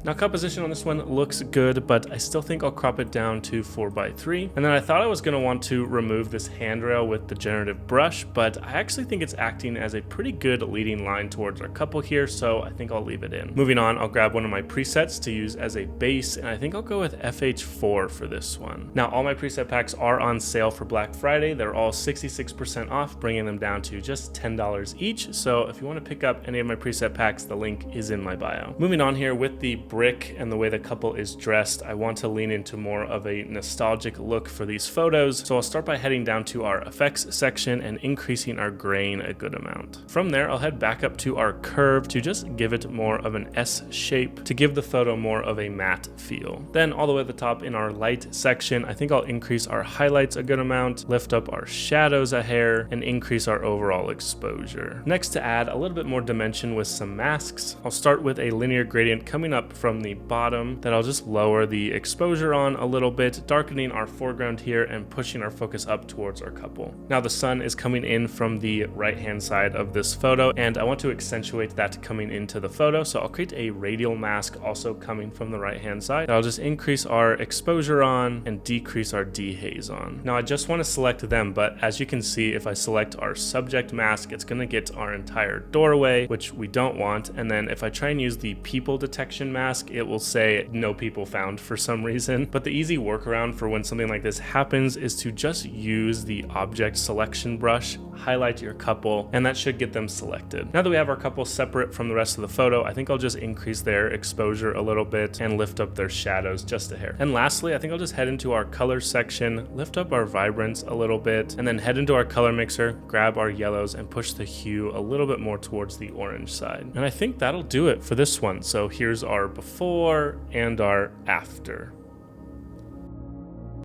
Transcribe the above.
Now composition on this one looks good, but I still think I'll crop it down to 4:3. And then I thought I was gonna want to remove this handrail with the generative brush, but I actually think it's acting as a pretty good leading line towards our couple here, so I think I'll leave it in. Moving on, I'll grab one of my presets to use as a base, and I think I'll go with FH4 for this one. Now all my preset packs are on sale for Black Friday. They're all 66% off, bringing them down to just $10 each. So if you wanna pick up any of my preset packs, the link is in my bio. Moving on here with the brick and the way the couple is dressed, I want to lean into more of a nostalgic look for these photos. So I'll start by heading down to our effects section and increasing our grain a good amount. From there, I'll head back up to our curve to just give it more of an S shape to give the photo more of a matte feel. Then all the way at the top in our light section, I think I'll increase our highlights a good amount, lift up our shadows a hair, and increase our overall exposure. Next, to add a little bit more dimension with some masks, I'll start with a linear gradient coming up from the bottom that I'll just lower the exposure on a little bit, darkening our foreground here and pushing our focus up towards our couple. Now the sun is coming in from the right hand side of this photo, and I want to accentuate that coming into the photo, so I'll create a radial mask also coming from the right hand side. I'll just increase our exposure on and decrease our dehaze on. Now I just want to select them, but as you can see, if I select our subject mask, it's going to get our entire doorway, which we don't want. And then if I try and use the people detection mask, it will say no people found for some reason. But the easy workaround for when something like this happens is to just use the object selection brush, highlight your couple, and that should get them selected. Now that we have our couple separate from the rest of the photo, I think I'll just increase their exposure a little bit and lift up their shadows just a hair. And lastly, I think I'll just head into our color section, lift up our vibrance a little bit, and then head into our color mixer, grab our yellows, and push the hue a little bit more towards the orange side. And I think that'll do it for this one. So here's our before and our after.